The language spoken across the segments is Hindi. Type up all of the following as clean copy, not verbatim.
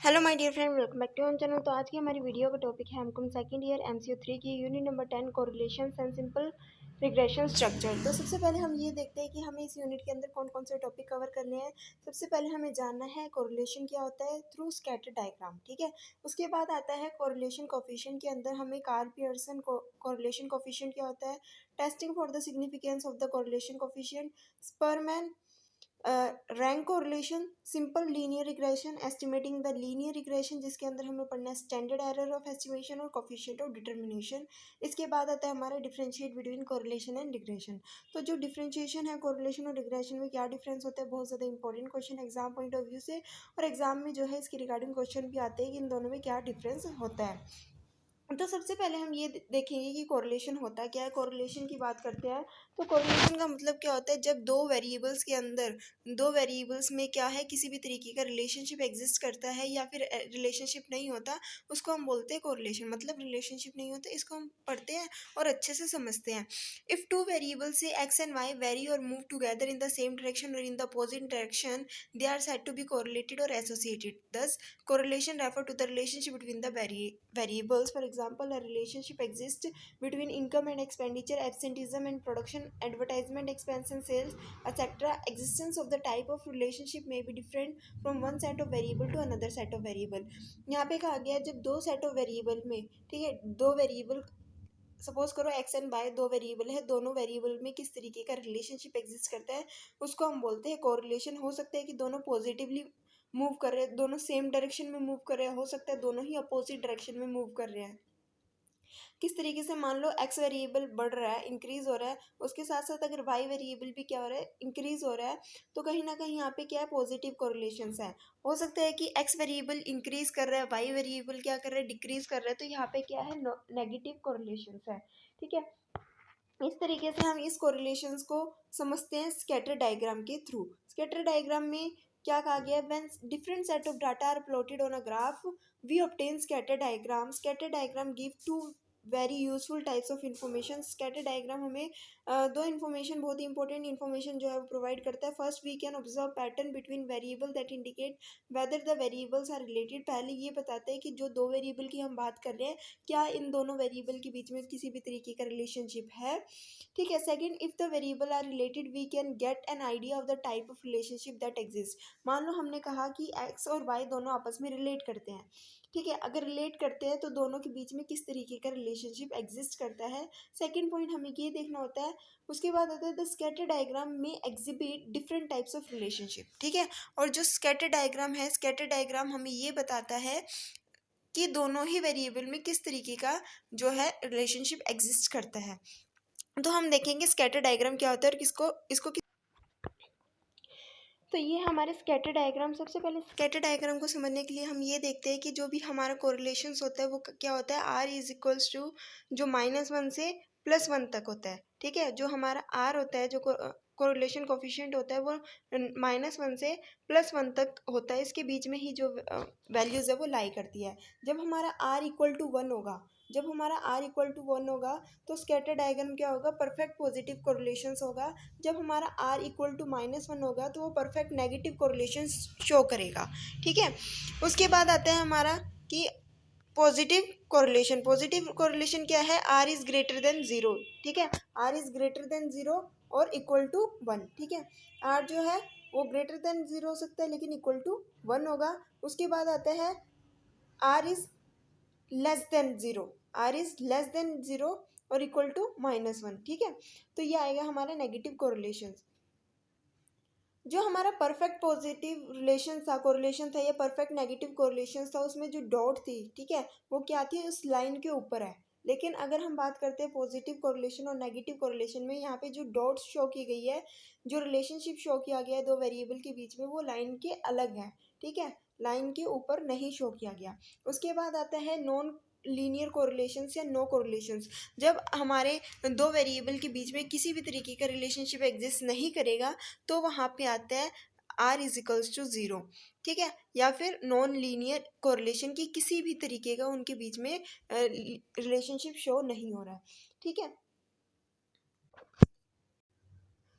Hello my dear friend, welcome back to on channel. तो आज की हमारी वीडियो का टॉपिक है एमकॉम सेकंड ईयर एमसीक्यू 3 की unit number 10 correlations and simple regression structure. तो सबसे पहले हम ये देखते हैं कि हमें इस यूनिट के अंदर कौन कौन से टॉपिक कवर करने हैं। सबसे पहले हमें जानना है कोरिलेशन क्या होता है थ्रू स्कैटर डायग्राम, ठीक है। उसके बाद आता है कोरिलेशन कोफिशिएंट के अंदर हमें कार्ल पियर्सन कोरिलेशन कोफिशिएंट क्या होता है, testing for the significance of the correlation coefficient, Spearman rank correlation, simple linear regression, estimating the linear regression जिसके अंदर हमें पढ़ना है स्टैंडर्ड एरर ऑफ एस्टिमेशन और कोफिशिएंट ऑफ डिटर्मिनेशन। इसके बाद आता है हमारा differentiate between correlation and regression. तो जो डिफरेंशिएशन है कोरिलेशन और रिग्रेशन में क्या डिफरेंस होता है, बहुत ज़्यादा important question exam point of view से, और एग्जाम में जो है इसके रिगार्डिंग क्वेश्चन भी आते हैं कि इन दोनों में क्या डिफरेंस होता है। तो सबसे पहले हम ये देखेंगे कि कोरिलेशन होता क्या है। कोरिलेशन की बात करते हैं तो कोरिलेशन का मतलब क्या होता है, जब दो वेरिएबल्स के अंदर दो वेरिएबल्स में क्या है किसी भी तरीके का रिलेशनशिप एग्जिस्ट करता है या फिर रिलेशनशिप नहीं होता, उसको हम बोलते हैं कोरिलेशन। मतलब रिलेशनशिप नहीं होता, इसको हम पढ़ते हैं और अच्छे से समझते हैं। If two variables say X and Y vary और move together in the same direction और in the opposite direction, they are said to be correlated और associated. Thus correlation refer to the relationship between the variables. For example, a relationship exists between income and expenditure, absenteeism and production, advertisement expense and sales, etc. Existence of the type of relationship may be different from one set of variable to another set of variable. यहाँ पे कहा गया जब दो set of variable में, ठीक है, दो वेरिएबल सपोज करो एक्स एंड वाई दो वेरिएबल है, दोनों वेरिएबल में किस तरीके का रिलेशनशिप एग्जिस्ट करता है उसको हम बोलते हैं कोरिलेशन। हो सकता है कि दोनों पॉजिटिवली मूव कर रहे हैं, दोनों सेम डायरेक्शन में मूव कर रहे हैं, हो सकता है दोनों ही अपोजिट डायरेक्शन में मूव कर रहे हैं। किस तरीके से, मान लो एक्स वेरिएबल बढ़ रहा है, इंक्रीज हो रहा है, उसके साथ साथ अगर वाई वेरिएबल भी क्या हो रहा है, इंक्रीज हो रहा है, तो कहीं ना कहीं यहाँ पे क्या है, पॉजिटिव कोरिलेशंस है। हो सकता है कि एक्स वेरिएबल इंक्रीज कर रहा है, वाई वेरिएबल क्या कर रहा है, डिक्रीज कर रहा है, तो यहाँ पे क्या है, नेगेटिव कोरिलेशंस है, ठीक है। इस तरीके से हम इस कोरिलेशंस को समझते हैं स्कैटर डायग्राम के थ्रू। स्कैटर डायग्राम में क्या कहा गया, when different set of data are plotted on a graph we obtain scatter diagram. Scatter diagram give two very useful types of information. Scatter diagram हमें दो इन्फॉर्मेशन, बहुत ही इंपॉर्टेंट इन्फॉर्मेशन जो है वो प्रोवाइड करता है। First, we can observe pattern between variable that indicate whether the variables are related. पहले ये बताते हैं कि जो दो वेरिएबल की हम बात कर रहे हैं, क्या इन दोनों वेरिएबल के बीच में किसी भी तरीके का रिलेशनशिप है, ठीक है। Second, if the variable are related we can get an idea of the type of relationship that exist. मान लो हमने कहा कि एक्स और वाई दोनों आपस में रिलेट करते हैं, ठीक है। अगर रिलेट करते हैं तो दोनों के बीच में किस तरीके का रिलेशनशिप एग्जिस्ट करता है, सेकंड पॉइंट हमें ये देखना होता है। उसके बाद आता है द स्कैटर डायग्राम में exhibit different types of relationship, ठीक है। और जो स्कैटर डायग्राम है, स्कैटर डायग्राम हमें ये बताता है कि दोनों ही वेरिएबल में किस तरीके का जो है रिलेशनशिप एग्जिस्ट करता है। तो हम देखेंगे स्कैटर डायग्राम क्या होता है और किसको इसको तो ये हमारे स्कैटर डायग्राम। सबसे पहले स्कैटर डायग्राम को समझने के लिए हम ये देखते हैं कि जो भी हमारा कोरिलेशंस होता है वो क्या होता है, आर इज इक्वल्स टू जो -1 से +1 तक होता है, ठीक है। जो हमारा आर होता है, जो कोरिलेशन कोफिशिएंट होता है वो -1 से +1 तक होता है। इसके बीच में ही जो वैल्यूज़ है वो लाई करती है। जब हमारा आर इक्वल टू 1 होगा, जब हमारा आर इक्वल टू 1 होगा तो स्कैटर डायग्राम क्या होगा, परफेक्ट पॉजिटिव कोरिलेशंस होगा। जब हमारा आर इक्वल टू -1 होगा तो वो परफेक्ट नेगेटिव कोरिलेशन शो करेगा, ठीक है। उसके बाद आता है हमारा कि पॉजिटिव कोरिलेशन। पॉजिटिव कोरिलेशन क्या है, आर इज ग्रेटर देन 0, ठीक है। आर इज ग्रेटर देन 0 और इक्वल टू 1, ठीक है। आर जो है वो ग्रेटर देन 0 हो सकता है लेकिन इक्वल टू 1 होगा। उसके बाद आता है R is less than 0, R is less than 0 और इक्वल टू -1, ठीक है। तो ये आएगा हमारा नेगेटिव कोरिलेशन। जो हमारा परफेक्ट पॉजिटिव रिलेशन था, कोरिलेशन था, या परफेक्ट नेगेटिव कोरिलेशन था, उसमें जो डॉट थी, ठीक है, वो क्या थी, उस लाइन के ऊपर है। लेकिन अगर हम बात करते हैं पॉजिटिव कोरिलेशन और नेगेटिव कोरिलेशन में, यहाँ पे जो डॉट्स शो की गई है, जो रिलेशनशिप शो किया गया है दो वेरिएबल के बीच में, वो लाइन के अलग है, ठीक है, लाइन के ऊपर नहीं शो किया गया। उसके बाद आता है नॉन लीनियर कोरिलेशंस या नो कोरिलेशंस। जब हमारे दो वेरिएबल के बीच में किसी भी तरीके का रिलेशनशिप एग्जिस्ट नहीं करेगा तो वहाँ पे आता है आर इज इक्वल्स टू 0, ठीक है। या फिर नॉन लीनियर कोरिलेशन की किसी भी तरीके का उनके बीच में रिलेशनशिप शो नहीं हो रहा है, ठीक है।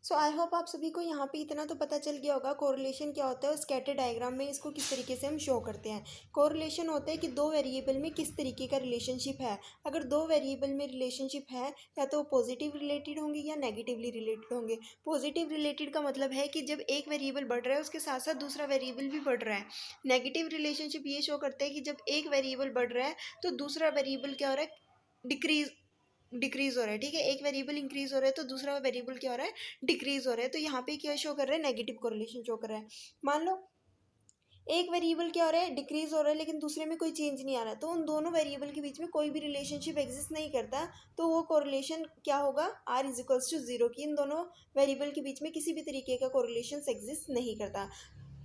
सो आई होप आप सभी को यहाँ पे इतना तो पता चल गया होगा कोरिलेशन क्या होता है और स्कैटर डायग्राम में इसको किस तरीके से हम शो करते हैं। कोरिलेशन होता है कि दो वेरिएबल में किस तरीके का रिलेशनशिप है। अगर दो वेरिएबल में रिलेशनशिप है या तो पॉजिटिव रिलेटेड होंगे या नेगेटिवली रिलेटेड होंगे। पॉजिटिव रिलेटेड का मतलब है कि जब एक वेरिएबल बढ़ रहा है उसके साथ साथ दूसरा वेरिएबल भी बढ़ रहा है। नेगेटिव रिलेशनशिप ये शो करता है कि जब एक वेरिएबल बढ़ रहा है तो दूसरा वेरिएबल क्या हो रहा है, डिक्रीज हो रहा है। ठीक है, एक वेरिएबल इंक्रीज हो रहा है तो दूसरा वेरिएबल क्या हो रहा है, डिक्रीज हो रहा है। तो यहाँ पे क्या शो कर रहा है, नेगेटिव कोरिलेशन शो कर रहा है। मान लो एक वेरिएबल क्या हो रहा है, डिक्रीज हो रहा है, लेकिन दूसरे में कोई चेंज नहीं आ रहा, तो उन दोनों वेरिएबल के बीच में कोई भी रिलेशनशिप एग्जिस्ट नहीं करता। तो वो कोरिलेशन क्या होगा, R is equals to zero, की इन दोनों वेरिएबल के बीच में किसी भी तरीके का कोरिलेशन एग्जिस्ट नहीं करता।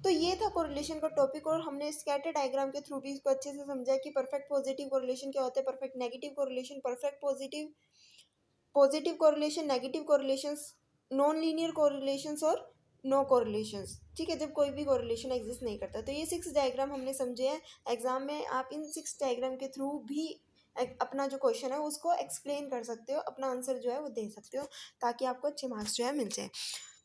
तो ये था कोरिलेशन का टॉपिक, और हमने स्कैटर डायग्राम के थ्रू भी इसको अच्छे से समझा कि परफेक्ट पॉजिटिव कोरिलेशन क्या होता है, perfect negative correlation, perfect positive correlation, negative correlations, non linear correlations और नो कोरिलेशंस। ठीक है, जब कोई भी कोरिलेशन एग्जिस्ट नहीं करता। तो ये 6 डायग्राम हमने समझे हैं। एग्जाम में आप इन 6 डायग्राम के थ्रू भी अपना जो क्वेश्चन है उसको एक्सप्लेन कर सकते हो, अपना आंसर जो है वो दे सकते हो, ताकि आपको अच्छे मार्क्स जो है मिल जाए।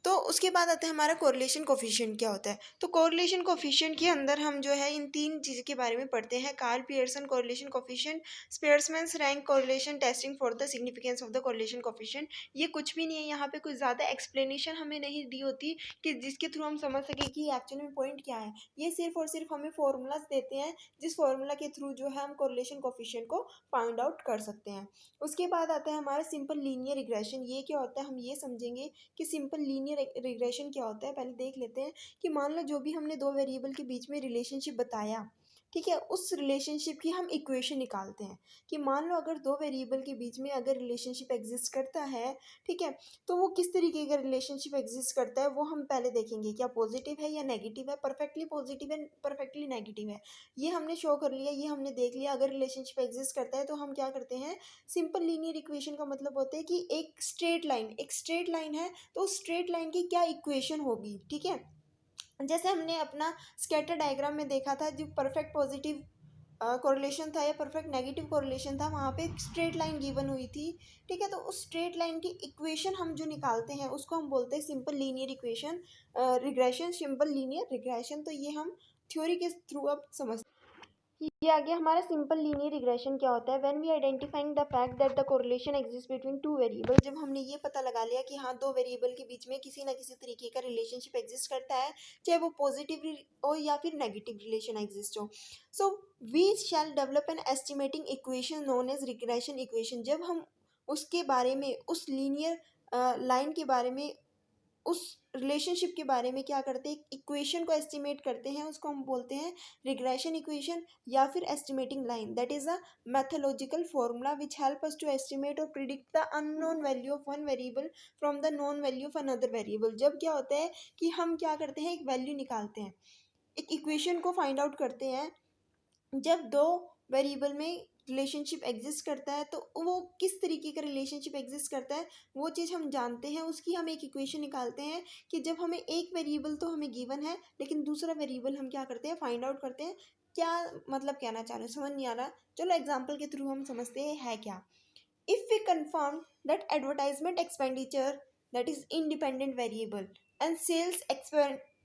तो उसके बाद आता है हमारा कोरिलेशन कोफिशिएंट क्या होता है। तो कोरिलेशन कोफिशिएंट के अंदर हम जो है इन 3 चीज़ के बारे में पढ़ते हैं। Karl Pearson correlation coefficient, Spearman's rank correlation testing for the significance of the correlation coefficient. ये कुछ भी नहीं है, यहाँ पे कुछ ज़्यादा एक्सप्लेनेशन हमें नहीं दी होती कि जिसके थ्रू हम समझ सकें कि एक्चुअली में पॉइंट क्या है। ये सिर्फ और सिर्फ हमें फॉर्मूलाज देते हैं, जिस फॉर्मूला के थ्रू जो है हम कोरिलेशन कोफिशिएंट को फाइंड आउट कर सकते हैं। उसके बाद आता है हमारा सिंपल लीनियर रिग्रेशन। ये क्या होता है, हम ये समझेंगे कि सिंपल लीनियर रिग्रेशन क्या होता है। पहले देख लेते हैं कि मान लो जो भी हमने दो वेरिएबल के बीच में रिलेशनशिप बताया, ठीक है, उस रिलेशनशिप की हम इक्वेशन निकालते हैं कि मान लो अगर दो वेरिएबल के बीच में अगर रिलेशनशिप एग्जिस्ट करता है, ठीक है, तो वो किस तरीके का रिलेशनशिप एग्जिस्ट करता है वो हम पहले देखेंगे। क्या पॉजिटिव है या नेगेटिव है, परफेक्टली पॉजिटिव है, परफेक्टली नेगेटिव है, ये हमने शो कर लिया, ये हमने देख लिया। अगर रिलेशनशिप एग्जिस्ट करता है तो हम क्या करते हैं, सिंपल लीनियर इक्वेशन का मतलब होता है कि एक स्ट्रेट लाइन है, तो उस स्ट्रेट लाइन की क्या इक्वेशन होगी। ठीक है, जैसे हमने अपना स्कैटर डायग्राम में देखा था, जो परफेक्ट पॉजिटिव कोरिलेशन था या परफेक्ट नेगेटिव कोरिलेशन था, वहाँ पे एक स्ट्रेट लाइन गिवन हुई थी। ठीक है, तो उस स्ट्रेट लाइन की इक्वेशन हम जो निकालते हैं उसको हम बोलते हैं simple linear equation regression, simple linear regression. तो ये हम थ्योरी के थ्रू अब समझ, ये आ गया हमारा सिंपल लीनियर रिग्रेशन क्या होता है। When we identifying the fact that the correlation exist between two variable, जब हमने ये पता लगा लिया कि हाँ दो वेरिएबल के बीच में किसी ना किसी तरीके का रिलेशनशिप एग्जिस्ट करता है, चाहे वो पॉजिटिव हो या फिर नेगेटिव रिलेशन एग्जिस्ट हो, so we shall develop an estimating equation known as regression equation. जब हम उसके बारे में, उस लीनियर लाइन के बारे में, उस रिलेशनशिप के बारे में क्या करते हैं, इक्वेशन को एस्टिमेट करते हैं, उसको हम बोलते हैं रिग्रेशन इक्वेशन या फिर estimating line. That is a methodological formula which help us to estimate और predict the unknown value of one variable from the known value of another variable. जब क्या होता है कि हम क्या करते हैं, एक वैल्यू निकालते हैं, एक इक्वेशन को फाइंड आउट करते हैं, जब दो वेरिएबल में रिलेशनशिप एग्जिस्ट करता है तो वो किस तरीके का रिलेशनशिप एग्जिस्ट करता है वो चीज़ हम जानते हैं, उसकी हम एक इक्वेशन निकालते हैं कि जब हमें एक वेरिएबल तो हमें गिवन है, लेकिन दूसरा वेरिएबल हम क्या करते हैं, फाइंड आउट करते हैं। क्या मतलब कहना चाह रहे हैं, समझ नहीं आ रहा, चलो एग्जाम्पल के थ्रू हम समझते हैं है क्या। If we confirm that advertisement expenditure, that is independent variable, and sales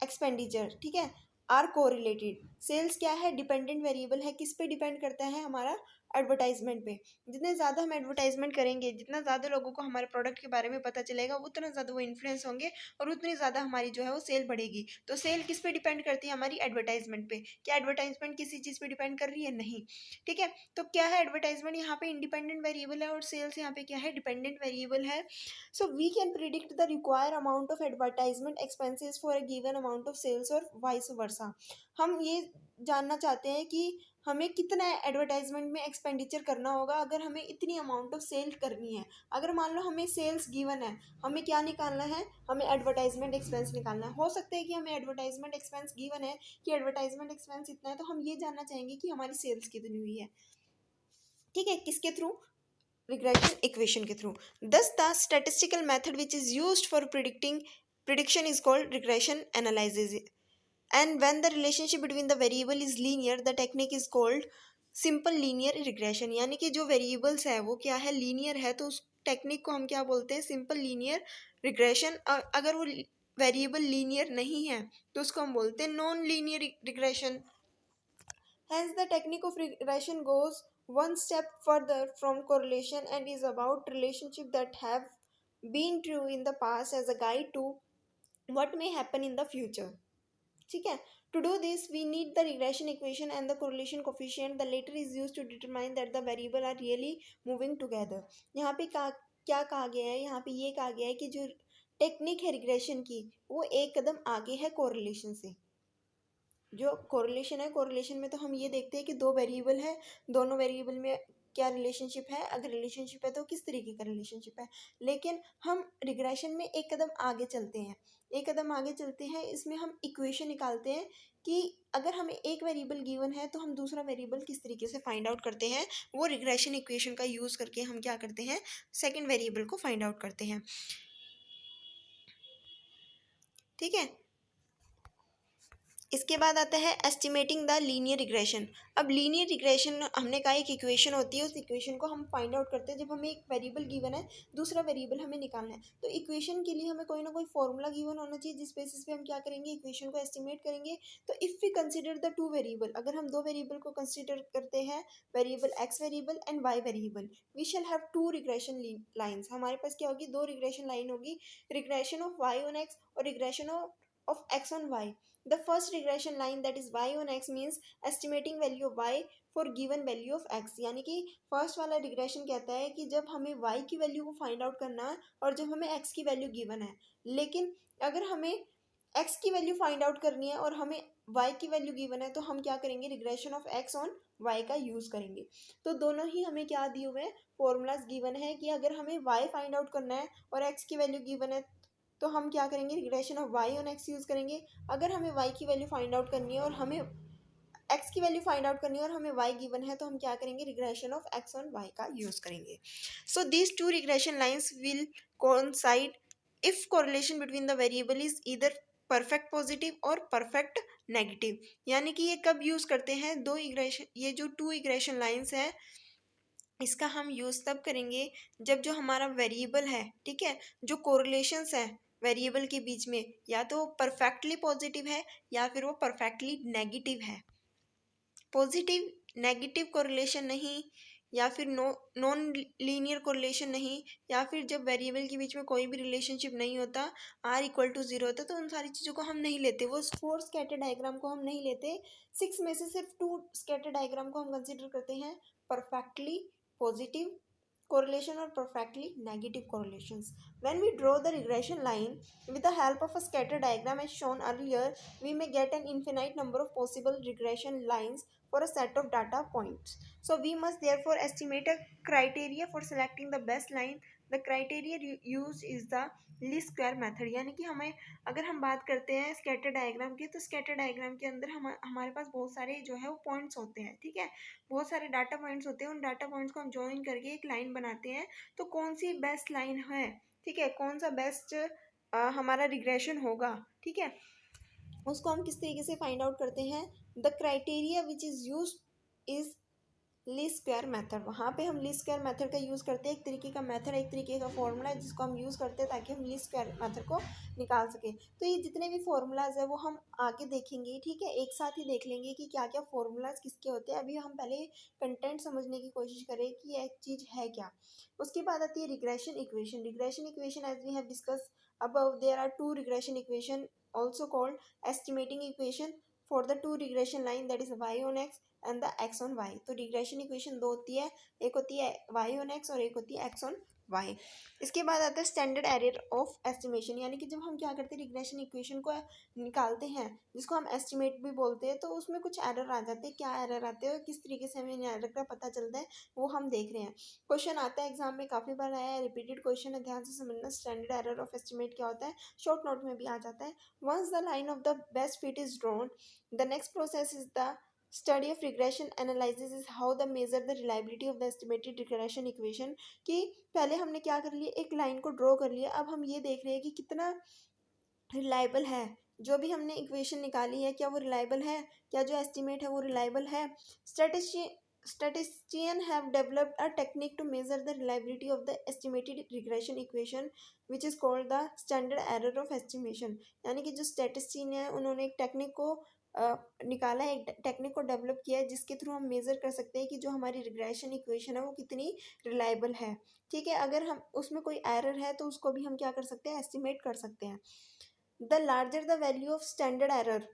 expenditure, ठीक है, आर कोरिलेटेड। सेल्स क्या है, डिपेंडेंट वेरिएबल है, किस पे डिपेंड करता है, हमारा एडवर्टाइजमेंट पे। जितने ज़्यादा हम एडवर्टाइजमेंट करेंगे, जितना ज़्यादा लोगों को हमारे प्रोडक्ट के बारे में पता चलेगा, उतना ज़्यादा वो इन्फ्लुएंस होंगे और उतनी ज़्यादा हमारी जो है वो सेल बढ़ेगी। तो सेल किस पे डिपेंड करती है, हमारी एडवर्टाइजमेंट पे। क्या एडवर्टाइजमेंट किसी चीज़ पे डिपेंड कर रही है, नहीं। ठीक है, तो क्या है, एडवर्टाइजमेंट यहाँ पे इंडिपेंडेंट वेरिएबल है और सेल्स यहाँ पे क्या है, डिपेंडेंट वेरिएबल है। So we can predict the require amount of advertisement expenses for a given amount of sales और वाइस वर्सा। हम ये जानना चाहते हैं कि हमें कितना एडवर्टाइजमेंट में एक्सपेंडिचर करना होगा अगर हमें इतनी अमाउंट ऑफ सेल करनी है। अगर मान लो हमें सेल्स गिवन है, हमें क्या निकालना है, हमें एडवर्टाइजमेंट एक्सपेंस निकालना है। हो सकता है कि हमें एडवर्टाइजमेंट एक्सपेंस गिवन है कि एडवर्टाइजमेंट एक्सपेंस इतना है, तो हम ये जानना चाहेंगे कि हमारी सेल्स कितनी हुई है। ठीक है, किसके थ्रू, रिग्रेशन इक्वेशन के थ्रू। दस the statistical method which is used for predicting prediction is called regression analysis, and when the relationship between the variable is linear the technique is called simple linear regression। यानी कि जो वेरिएबल्स है वो क्या है, लीनियर है, तो उस टेक्निक को हम क्या बोलते हैं, सिंपल लीनियर रिग्रेशन अगर वो वेरिएबल लीनियर नहीं है तो उसको हम बोलते हैं non linear regression. Hence, the technique of regression goes one step further from correlation and is about relationships that have been true in the past as a guide to what may happen in the future. ठीक है. To do this, we need the regression equation and the correlation coefficient. The latter is used to determine that the variable are really moving together. यहाँ पे क्या कहा गया है, यहाँ पे ये कहा गया है कि जो टेक्निक है रिग्रेशन की वो एक कदम आगे है कोरिलेशन से। जो कोरिलेशन है, कोरिलेशन में तो हम ये देखते हैं कि दो वेरिएबल है, दोनों वेरिएबल में क्या रिलेशनशिप है, अगर रिलेशनशिप है तो किस तरीके का रिलेशनशिप है। लेकिन हम रिग्रेशन में एक कदम आगे चलते हैं, एक कदम आगे चलते हैं, इसमें हम इक्वेशन निकालते हैं कि अगर हमें एक वेरिएबल गिवन है तो हम दूसरा वेरिएबल किस तरीके से फाइंड आउट करते हैं। वो रिग्रेशन इक्वेशन का यूज़ करके हम क्या करते हैं, सेकेंड वेरिएबल को फाइंड आउट करते हैं। ठीक है, इसके बाद आता है एस्टिमेटिंग द लीनियर रिग्रेशन। अब लीनियर रिग्रेशन हमने कहा एक इक्वेशन होती है, उस इक्वेशन को हम फाइंड आउट करते हैं जब हमें एक वेरिएबल गिवन है, दूसरा वेरिएबल हमें निकालना है। तो इक्वेशन के लिए हमें कोई ना कोई फॉर्मूला गिवन होना चाहिए जिस बेसिस पे हम क्या करेंगे, इक्वेशन को एस्टिमेट करेंगे। तो if we consider the two variable, अगर हम दो वेरिएबल को कंसिडर करते हैं, variable X variable and Y variable, we shall have two regression lines. हमारे पास क्या होगी, दो रिग्रेशन लाइन होगी, regression of Y on X और regression of x on y. The first regression line, that is y on x, means estimating value of y for given value of x। यानी कि फर्स्ट वाला रिग्रेशन कहता है कि जब हमें y की वैल्यू को फाइंड आउट करना है और जब हमें x की वैल्यू गिवन है, लेकिन अगर हमें x की वैल्यू फाइंड आउट करनी है और हमें y की वैल्यू गिवन है तो हम क्या करेंगे, regression of x on y का यूज़ करेंगे। तो दोनों ही हमें क्या दिए हुए हैं, फॉर्मूलाज गिवन है कि अगर हमें y फाइंड आउट करना है और x की वैल्यू गिवन है तो हम क्या करेंगे, regression of y on x use करेंगे। अगर हमें y की वैल्यू फाइंड आउट करनी है और हमें x की वैल्यू फाइंड आउट करनी है और हमें y गिवन है तो हम क्या करेंगे, regression of x on y का यूज़ करेंगे। So these two regression lines will coincide if correlation between the variable is either perfect positive और परफेक्ट नेगेटिव। यानी कि ये कब यूज़ करते हैं, दो इग्रेशन, ये जो टू इग्रेशन लाइन्स है इसका हम यूज़ तब करेंगे जब जो हमारा वेरिएबल है, ठीक है, जो कोरिलेशंस है वेरिएबल के बीच में, या तो परफेक्टली पॉजिटिव है या फिर वो परफेक्टली नेगेटिव है। पॉजिटिव नेगेटिव कोरिलेशन नहीं, या फिर नॉन लीनियर कोरिलेशन नहीं, या फिर जब वेरिएबल के बीच में कोई भी रिलेशनशिप नहीं होता, r इक्वल टू 0 होता, तो उन सारी चीज़ों को हम नहीं लेते, वो 4 स्कैटर डायग्राम को हम नहीं लेते। 6 में से सिर्फ 2 स्कैटर डायग्राम को हम कंसिडर करते हैं, perfectly positive correlation or perfectly negative correlations. When we draw the regression line with the help of a scatter diagram as shown earlier, we may get an infinite number of possible regression lines for a set of data points. So we must therefore estimate a criteria for selecting the best line. The criteria used is the least square method. यानी कि हमें, अगर हम बात करते हैं स्कैटर डायग्राम की, तो स्कैटर डायग्राम के अंदर हमारे पास बहुत सारे जो है वो पॉइंट्स होते हैं, ठीक है, बहुत सारे डाटा पॉइंट्स होते हैं। उन डाटा पॉइंट्स को हम ज्वाइन करके एक लाइन बनाते हैं। तो कौन सी बेस्ट लाइन है, ठीक है, कौन सा बेस्ट हमारा रिग्रेशन होगा, ठीक है, उसको हम किस तरीके से फाइंड आउट करते हैं। The criteria which is use is least square method. वहाँ पे हम लीस्ट स्क्वायर मेथड का यूज़ करते हैं, एक तरीके का मेथड, एक तरीके का फॉर्मूला है जिसको हम यूज़ करते हैं ताकि हम लीस्ट स्क्वायर मेथड को निकाल सकें। तो ये जितने भी फॉर्मूलाज है वो हम आगे देखेंगे, ठीक है, एक साथ ही देख लेंगे कि क्या क्या फॉर्मूलाज किसके होते हैं। अभी हम पहले कंटेंट समझने की कोशिश करें कि यह चीज़ है क्या। उसके बाद आती है regression equation. Regression equation as we have discuss above, there are two regression equation also called estimating equation for the two regression line, that is y on x and the x on y। तो रिग्रेशन इक्वेशन दो होती है, एक होती है y on x और एक होती है x on y। इसके बाद आता है स्टैंडर्ड एरर ऑफ एस्टिमेशन। यानी कि जब हम क्या करते हैं, रिग्रेशन इक्वेशन को निकालते हैं जिसको हम एस्टिमेट भी बोलते हैं, तो उसमें कुछ एरर आ जाते हैं। क्या एरर आते हैं और किस तरीके से हमें एरर का पता चलता है वो हम देख रहे हैं। क्वेश्चन आता है एग्जाम में, काफ़ी बार आया है, रिपीटेड क्वेश्चन है, ध्यान से समझना। स्टैंडर्ड एरर ऑफ एस्टिमेट क्या होता है, शॉर्ट नोट में भी आ जाता है। Once the line of the best fit is drawn, the next process is the study of regression analysis is how the measure the reliability of the estimated regression equation. कि पहले हमने क्या कर लिया, एक लाइन को ड्रॉ कर लिया, अब हम ये देख रहे हैं कि कितना रिलायबल है, जो भी हमने इक्वेशन निकाली है क्या वो रिलायबल है, क्या जो एस्टिमेट है वो रिलायबल है। statistician have developed a technique to measure the reliability of the estimated regression equation which is called the standard error of estimation। यानी कि जो statistician है उन्होंने एक टेक्निक को निकाला है, एक टेक्निक को डेवलप किया है जिसके थ्रू हम मेज़र कर सकते हैं कि जो हमारी रिग्रेशन इक्वेशन है वो कितनी रिलायबल है। ठीक है, अगर हम उसमें कोई एरर है तो उसको भी हम क्या कर सकते हैं, एस्टिमेट कर सकते हैं। The larger the value of standard error,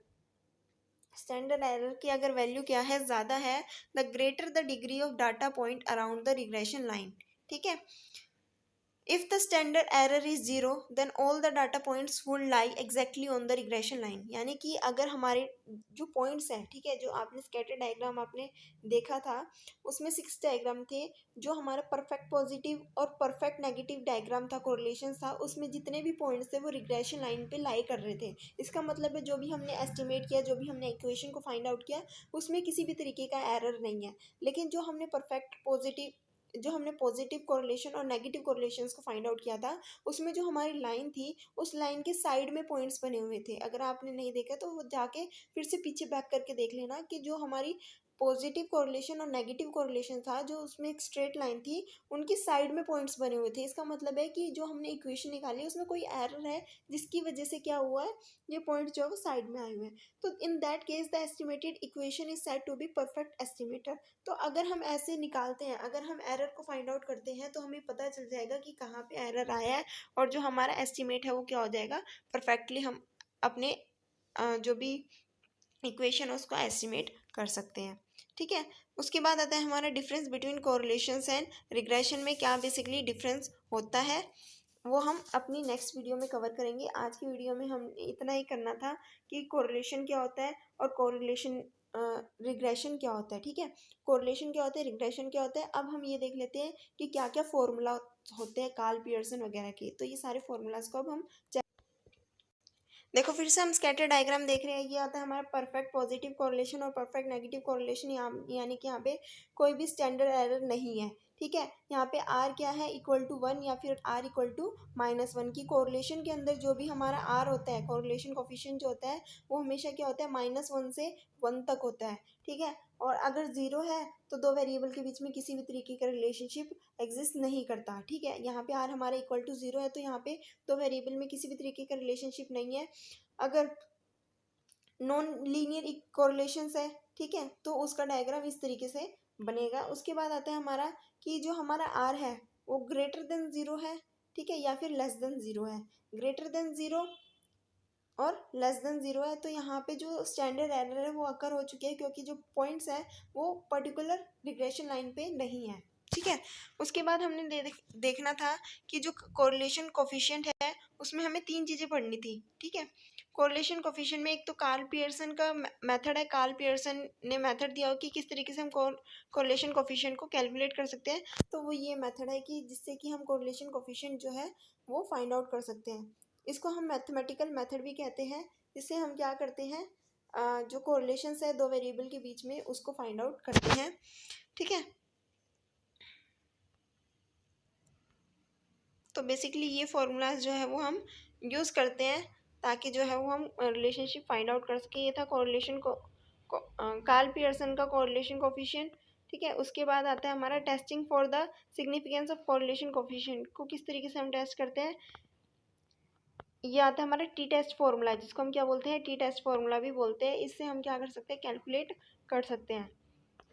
standard error की अगर वैल्यू क्या है, ज़्यादा है, the greater the degree of data point around the regression line. ठीक है, if the standard error is zero then all the data points would lie exactly on the regression line. यानी कि अगर हमारे जो पॉइंट्स हैं, ठीक है, जो आपने स्कैटर डायग्राम आपने देखा था उसमें 6 डायग्राम थे, जो हमारा परफेक्ट पॉजिटिव और परफेक्ट नेगेटिव डायग्राम था, कोरिलेशन था, उसमें जितने भी पॉइंट्स थे वो रिग्रेशन लाइन पे लाई कर रहे थे। इसका मतलब है जो भी हमने एस्टिमेट किया, जो भी हमने इक्वेशन को फाइंड आउट किया, उसमें किसी भी तरीके का एरर नहीं है। लेकिन जो हमने पॉजिटिव कोरिलेशन और नेगेटिव कोरिलेशंस को फाइंड आउट किया था, उसमें जो हमारी लाइन थी उस लाइन के साइड में पॉइंट्स बने हुए थे। अगर आपने नहीं देखा तो वो जाके फिर से पीछे बैक करके देख लेना कि जो हमारी पॉजिटिव कोरिलेशन और नेगेटिव कोरिलेशन था, जो उसमें एक स्ट्रेट लाइन थी, उनकी साइड में पॉइंट्स बने हुए थे। इसका मतलब है कि जो हमने इक्वेशन निकाली उसमें कोई एरर है जिसकी वजह से क्या हुआ है, ये पॉइंट जो है वो साइड में आए हुए हैं। तो in that case the estimated equation is said to be perfect estimator. तो अगर हम ऐसे निकालते हैं, अगर हम एरर को फाइंड आउट करते हैं तो हमें पता चल जाएगा कि कहाँ पे एरर आया है, और जो हमारा एस्टिमेट है वो क्या हो जाएगा, परफेक्टली हम अपने जो भी इक्वेशन है उसको एस्टिमेट कर सकते हैं। ठीक है, उसके बाद आता है हमारा difference between correlations and regression में क्या बेसिकली डिफरेंस होता है, वो हम अपनी नेक्स्ट वीडियो में कवर करेंगे। आज की वीडियो में हम इतना ही करना था कि कोरिलेशन क्या होता है और कोरिलेशन रिग्रेशन क्या होता है। ठीक है, कोरिलेशन क्या होता है, रिग्रेशन क्या होता है। अब हम ये देख लेते हैं कि क्या क्या फॉर्मूला होते हैं कार्ल पियर्सन वगैरह के। तो ये सारे फॉर्मूलाज को अब हम देखो, फिर से हम स्कैटर डायग्राम देख रहे हैं। ये आता है हमारा परफेक्ट पॉजिटिव कोरिलेशन और परफेक्ट नेगेटिव कोरिलेशन, यानी कि यहाँ पे कोई भी स्टैंडर्ड एरर नहीं है। ठीक है, यहाँ पे आर क्या है, इक्वल टू 1 या फिर आर इक्वल टू -1 की कोरिलेशन के अंदर जो भी हमारा आर होता है, कोरिलेशन कोफिशिएंट जो होता है वो हमेशा क्या होता है, -1 से 1 तक होता है। ठीक है, और अगर ज़ीरो है तो दो वेरिएबल के बीच में किसी भी तरीके का रिलेशनशिप एग्जिस्ट नहीं करता। ठीक है, यहाँ पे आर हमारा इक्वल टू 0 है तो यहाँ पे दो वेरिएबल में किसी भी तरीके का रिलेशनशिप नहीं है। अगर नॉन लीनियर कोरिलेशंस है, ठीक है, तो उसका डायग्राम इस तरीके से बनेगा। उसके बाद आता है हमारा कि जो हमारा आर है वो ग्रेटर देन 0 है, ठीक है, या फिर लेस देन 0 है। ग्रेटर देन 0 और लेस देन 0 है तो यहाँ पे जो स्टैंडर्ड एरर है वो अकर हो चुके हैं, क्योंकि जो पॉइंट्स है वो पर्टिकुलर रिग्रेशन लाइन पे नहीं है। ठीक है, उसके बाद हमने देखना था कि जो कोरिलेशन कोफिशिएंट है उसमें हमें 3 चीज़ें पढ़नी थी। ठीक है, कोरिलेशन कोफिशिएंट में एक तो कार्ल पियर्सन का मेथड है। कार्ल पियर्सन ने मेथड दिया हो कि किस तरीके से हम कोरिलेशन कोफिशिएंट को कैलकुलेट कर सकते हैं। तो वो ये मेथड है कि जिससे कि हम कोरिलेशन कोफिशिएंट जो है वो फाइंड आउट कर सकते हैं। इसको हम मैथमेटिकल मेथड भी कहते हैं, जिससे हम क्या करते हैं, जो कोरिलेशंस है दो वेरिएबल के बीच में उसको फाइंड आउट करते हैं। ठीक है, तो बेसिकली ये फॉर्मूलाज जो है वो हम यूज़ करते हैं ताकि जो है वो हम रिलेशनशिप फाइंड आउट कर सकें। ये था कोरिलेशन को कार्ल पियर्सन का कोरिलेशन कोफिशिएंट। ठीक है, उसके बाद आता है हमारा testing for the significance of correlation coefficient को किस तरीके से हम टेस्ट करते हैं। ये आता है हमारा टी टेस्ट फॉर्मूला, जिसको हम क्या बोलते हैं, टी टेस्ट फॉर्मूला भी बोलते हैं। इससे हम क्या कर सकते हैं, कैलकुलेट कर सकते हैं।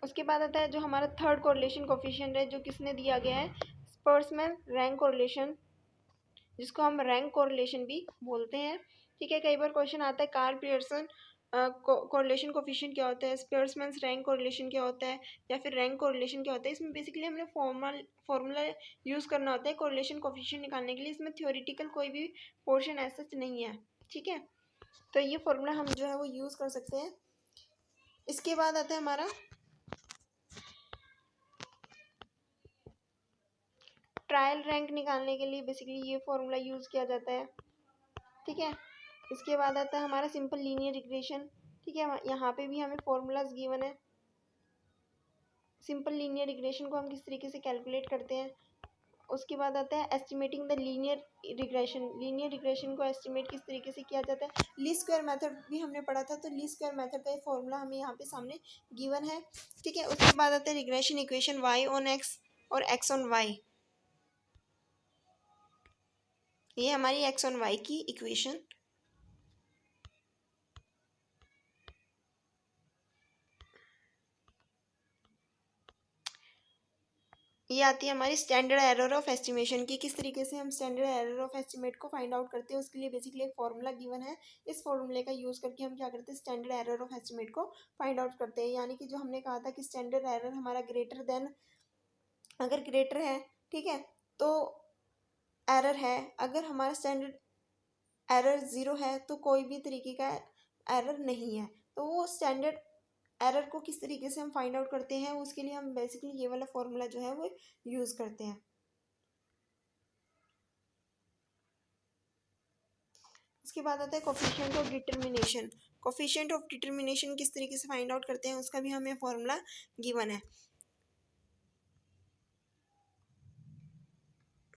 उसके बाद आता है जो हमारा थर्ड कोरिलेशन कोफिशिएंट है, जो किसने दिया गया है, स्पर्समैन रैंक कोरिलेशन, जिसको हम रैंक कोरिलेशन भी बोलते हैं। ठीक है, कई बार क्वेश्चन आता है कार्ल पियर्सन कोरिलेशन कोफिशिएंट क्या होता है, स्पियर्समैन्स रैंक कोरिलेशन क्या होता है, या फिर रैंक कोरिलेशन क्या होता है। इसमें बेसिकली हमने फॉर्मूला यूज़ करना होता है कोरिलेशन कोफिशिएंट निकालने के लिए। इसमें थ्योरेटिकल कोई भी पोर्शन ऐसा नहीं है। ठीक है, तो ये फॉर्मूला हम जो है वो यूज़ कर सकते हैं। इसके बाद आता है हमारा ट्रायल रैंक निकालने के लिए बेसिकली ये फॉर्मूला यूज़ किया जाता है। ठीक है, इसके बाद आता है हमारा सिंपल लीनियर रिग्रेशन। ठीक है, यहाँ पे भी हमें फॉर्मूलाज गिवन है। सिंपल लीनियर रिग्रेशन को हम किस तरीके से कैलकुलेट करते हैं, उसके बाद आता है estimating the linear regression. Linear regression को एस्टिमेट किस तरीके से किया जाता है, लीस्ट स्क्वायर मेथड भी हमने पढ़ा था, तो लीस्ट स्क्वायर मेथड का एक फॉर्मूला हमें यहाँ पे सामने गिवन है, ठीक है। उसके बाद आता है regression equation y on x और x ऑन y। ये हमारी x ऑन y की इक्वेशन ये आती है हमारी स्टैंडर्ड एरर ऑफ एस्टिमेशन की। किस तरीके से हम स्टैंडर्ड एरर ऑफ एस्टिमेट को फाइंड आउट करते हैं, उसके लिए बेसिकली एक फॉर्मूला गिवन है। इस फॉर्मूले का यूज़ करके हम क्या करते हैं, स्टैंडर्ड एरर ऑफ एस्टिमेट को फाइंड आउट करते हैं। यानी कि जो हमने कहा था कि स्टैंडर्ड एरर हमारा ग्रेटर देन, अगर ग्रेटर है, ठीक है, तो एरर है। अगर हमारा स्टैंडर्ड एरर ज़ीरो है तो कोई भी तरीके का एरर नहीं है। तो वो स्टैंडर्ड एरर को किस तरीके से हम फाइंड आउट करते हैं, उसके लिए हम बेसिकली ये वाला फॉर्मूला जो है वो यूज़ करते हैं। उसके बाद आता है coefficient of determination. Coefficient of determination किस तरीके से फाइंड आउट करते हैं, उसका भी हमें फॉर्मूला गिवन है।